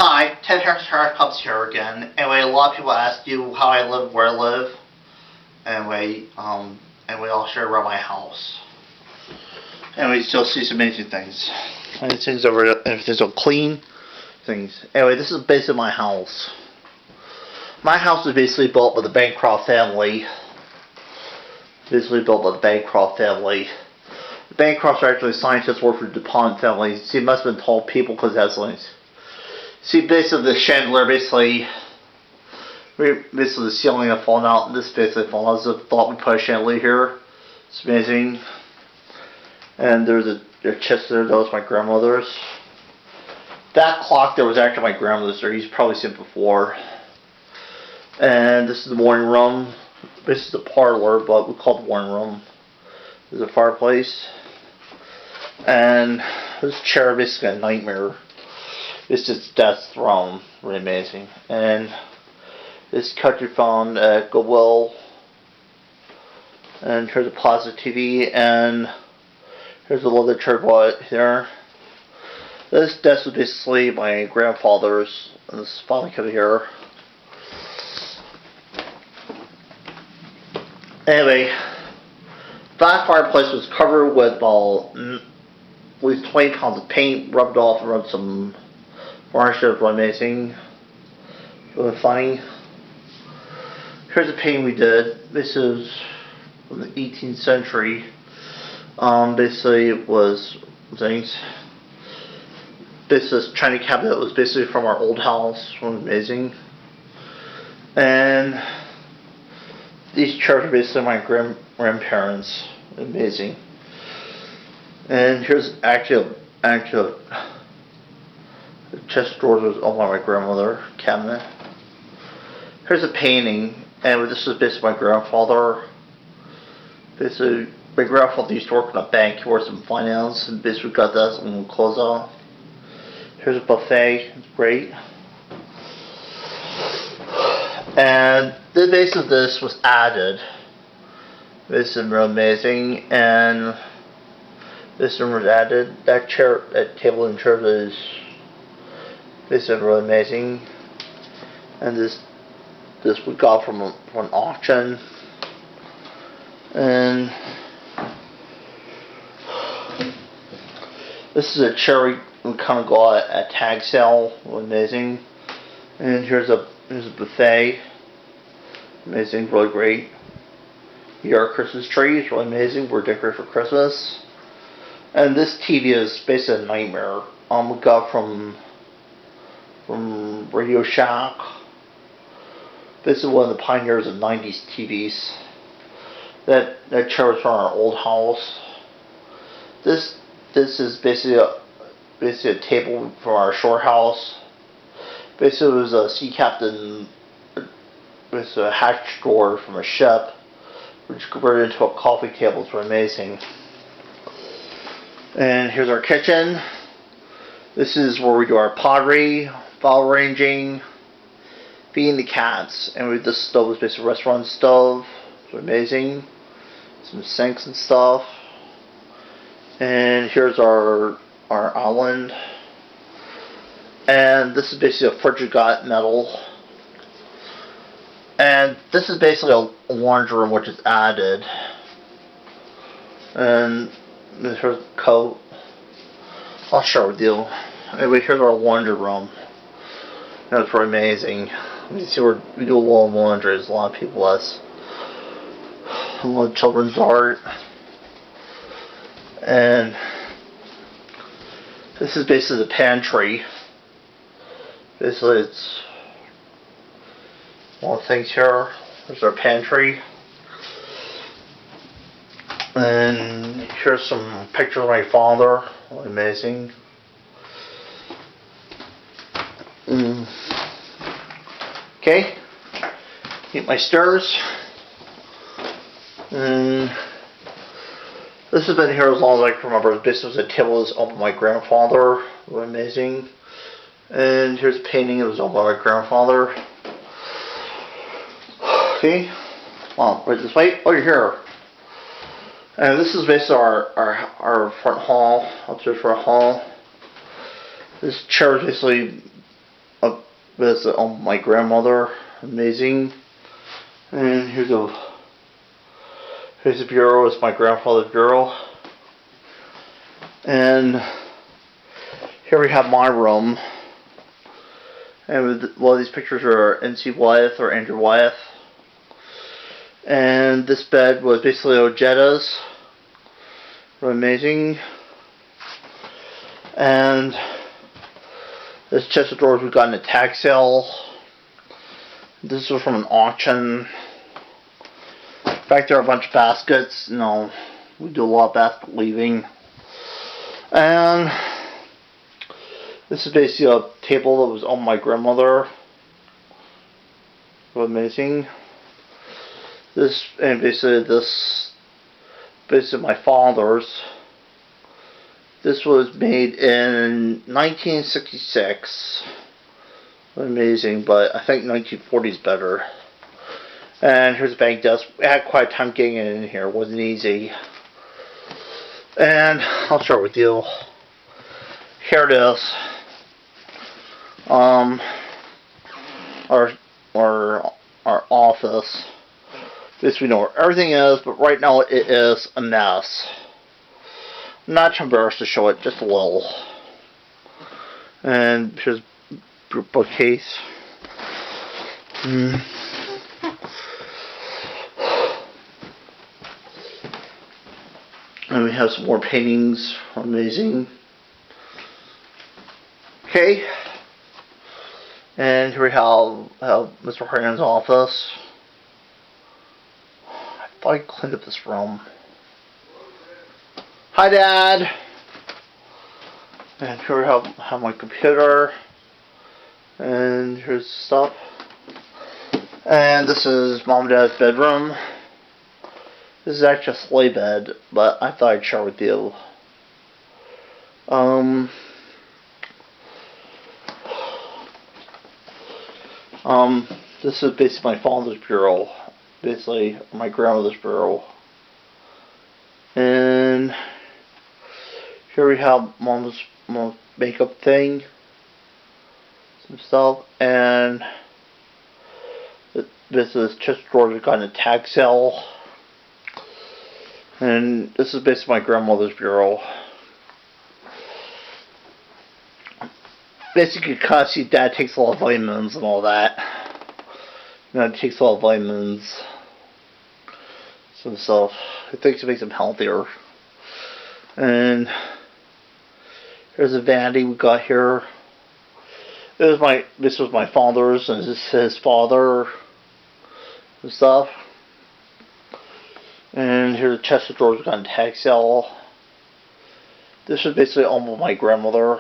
Hi, Ted Harris Cubs here again. Anyway, a lot of people ask you how I live, where I live. Anyway, I'll share around my house. Anyway, you'll see some amazing things. And things over, everything's all clean. Things. Anyway, this is basically my house. My house was basically built by the Bancroft family. Basically built by the Bancroft family. The Bancrofts are actually scientists who work for the DuPont family. See, it must have been tall people because it has things. See, basically the chandelier, basically the ceiling had fallen out, and this basically fallen out. I thought we put a chandelier here. It's amazing. And there's a chest there, that was my grandmother's. That clock there was actually my grandmother's there. You've probably seen it before. And this is the morning room. This is the parlor, but we call it the morning room. There's a fireplace. And this chair, basically a nightmare. It's just death's throne. Really amazing. And this country found at Goodwill. And here's a plasma TV. And here's a leather chair bought here. This desk was basically my grandfather's. And this finally comes here. Anyway, that fireplace was covered with about at least 20 pounds of paint, rubbed off and rubbed some varnish. It was really amazing. Really funny. Here's a painting we did. This is from the 18th century. Basically it was things. This is China cabinet that was basically from our old house. It was amazing. And these chairs are basically my grandparents. Amazing. And here's actually a chest of drawers was owned by my grandmother cabinet. Here's a painting, and this is basically my grandfather. Basically, my grandfather used to work in a bank. He worked in finance, and basically got that and clothes off. Here's a buffet. It's great. And the base of this was added. This is real amazing, and this room was added. That chair, that table and chair is really amazing. And this we got from an auction. And this is a chair we kind of got at a tag sale. Really amazing. And here's a buffet. Amazing, really great. Here are Christmas trees, really amazing. We're decorated for Christmas. And this TV is basically a nightmare. We got from Radio Shack. This is one of the pioneers of 90s TVs. That chair was from our old house. This is basically a table from our shore house. Basically, it was a sea captain. It's a hatch drawer from a ship, which converted into a coffee table. It's amazing. And here's our kitchen. This is where we do our pottery, fowl arranging, feeding the cats. And this stove is basically a restaurant stove. It's amazing. Some sinks and stuff. And here's our island. And this is basically a Frigid metal. And this is basically a laundry room which is added. And here's a coat. I'll share with you. Anyway, here's our laundry room. That's pretty amazing. You see, we do a lot of laundry. There's a lot of people us. A lot of children's art. And this is basically the pantry. Basically, it's all the things here. There's our pantry. And here's some pictures of my father. Amazing. Okay. Get my stairs. And this has been here as long as I can remember. This was a table that was owned by my grandfather. Amazing. And here's a painting that was owned by my grandfather. Okay. Well, right this way. Oh, you're here. And this is basically our front hall, upstairs front hall. This chair is basically This is my grandmother. Amazing. And here's a bureau. It's my grandfather's bureau. And here we have my room. And these pictures are N.C. Wyeth or Andrew Wyeth. And this bed was basically Ojetta's. Amazing. And this chest of drawers we got in a tag sale. This was from an auction. Back there are a bunch of baskets. You know, we do a lot of basket weaving. And this is basically a table that was on my grandmother. Amazing. This and basically my father's. This was made in 1966. Amazing, but I think 1940 is better. And here's a bank desk. I had quite a time getting it in here. It wasn't easy. And I'll share with you. Here it is. Our office. This we know where everything is, but right now it is a mess. I'm not too embarrassed to show it, just a little. And here's a bookcase. And we have some more paintings. Amazing. Okay. And here we have Mr. Horton's office. I thought I cleaned up this room. Hi, Dad. And here we have my computer. And here's stuff. And this is Mom and Dad's bedroom. This is actually a sleigh bed, but I thought I'd share with you. This is basically my father's bureau. Basically, my grandmother's bureau. And here we have mom's makeup thing. Some stuff. And this is chest drawers that got in a tag sale. And this is basically my grandmother's bureau. Basically, you kind of see Dad takes a lot of vitamins and all that. You know, he takes a lot of vitamins. Some stuff. I think it makes him healthier. And here's a vanity we got here. This was my father's, and this is his father and stuff. And here's a chest of drawers we got in tag sale. This was basically almost my grandmother.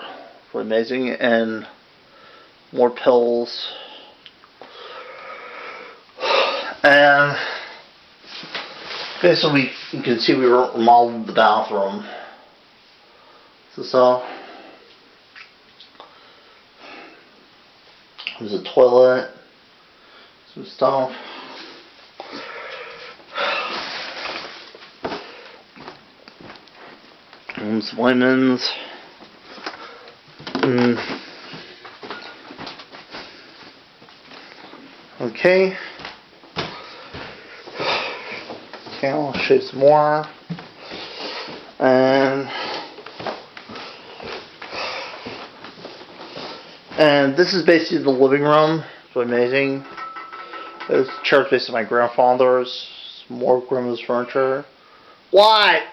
Amazing. And more pills. And basically you can see we remodeled the bathroom. So there's a toilet, some stuff. And some linens. Okay. Okay, I'll show you some more. And this is basically the living room. It's amazing. This chair is basically my grandfather's. Some more grandma's furniture. What?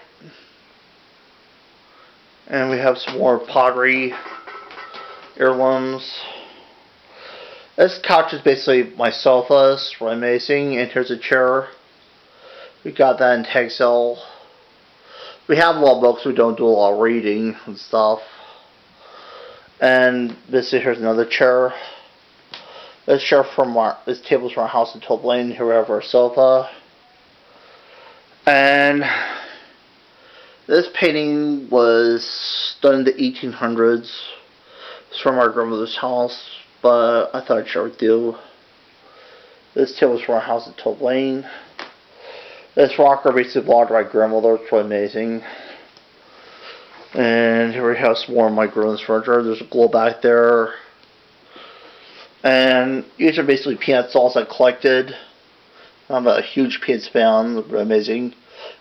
And we have some more pottery, heirlooms. This couch is basically my sofas. It's amazing. And here's a chair. We got that in tag sale. We have a lot of books. We don't do a lot of reading and stuff. And here's another chair. This table's from our house in Toll Lane. Here we have our sofa. And this painting was done in the 1800s. It's from our grandmother's house, but I thought I'd share with you. This table was from our house at Toll Lane. This rocker basically belonged to my grandmother. It's really amazing. And here we have some more of my grandmother's furniture. There's a glow back there. And these are basically peanut sauce I collected. I'm a huge peanut fan. They're amazing.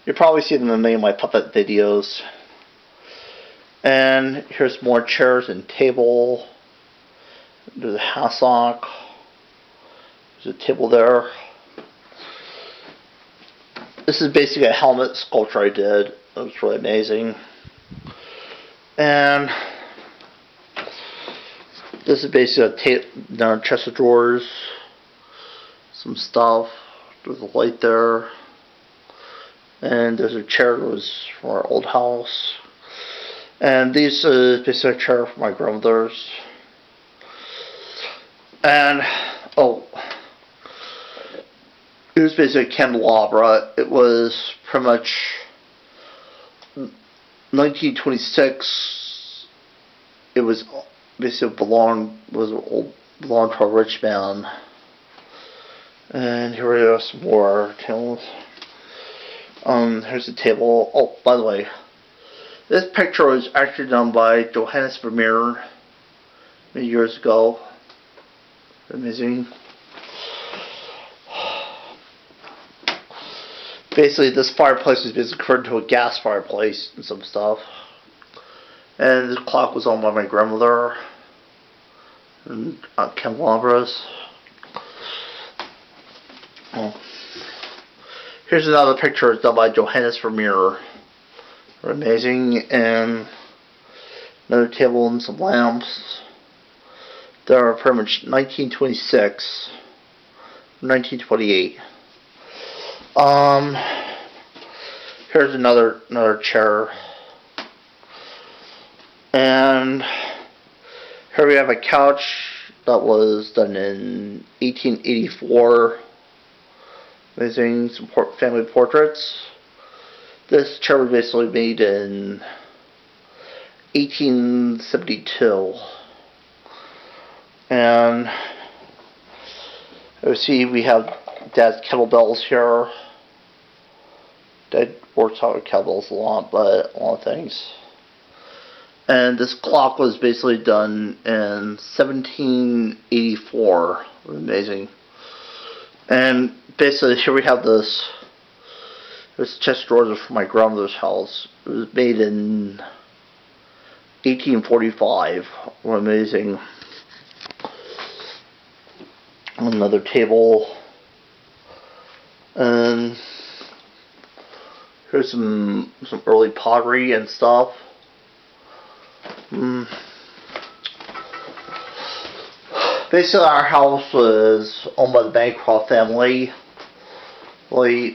You'll probably see them in many of my puppet videos. And here's more chairs and table. There's a hassock. There's a table there. This is basically a helmet sculpture I did. It was really amazing. And this is basically a chest of drawers. Some stuff. There's a light there. And there's a chair that was from our old house. And these is basically a chair for my grandmother's. And, oh, it was basically a candelabra. It was pretty much 1926. It was basically belonged to a rich man. And here we have some more tables. Here's the table. Oh, by the way, this picture was actually done by Johannes Vermeer many years ago. Amazing. Basically, this fireplace was basically converted to a gas fireplace and some stuff. And this clock was owned by my grandmother. And candelabras. Oh. Here's another picture done by Johannes Vermeer. They're amazing. And another table and some lamps. They're pretty much 1926, 1928. Here's another chair. And here we have a couch that was done in 1884. Amazing, some family portraits. This chair was basically made in 1872. And you see we have Dad's kettlebells here. Dad works out with kettlebells a lot, but a lot of things. And this clock was basically done in 1784. Amazing. And basically here we have this chest of drawers from my grandmother's house. It was made in 1845. Amazing. Another table. And here's some early pottery and stuff. Basically, our house was owned by the Bancroft family. By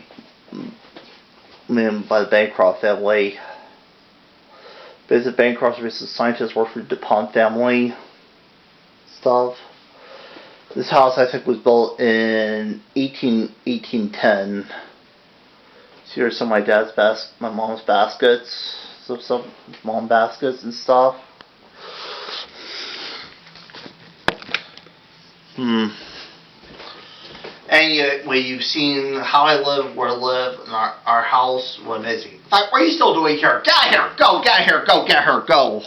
the Bancroft family. Basically, Bancroft was a scientist, worked for the DuPont family. Stuff. This house, I think, was built in 1810. So here's some of my mom's baskets. Some mom baskets and stuff. Anyway, you've seen how I live, where I live, and our house. What amazing. What are you still doing here? Get out of here! Go! Get out of here! Go! Get out of here! Go!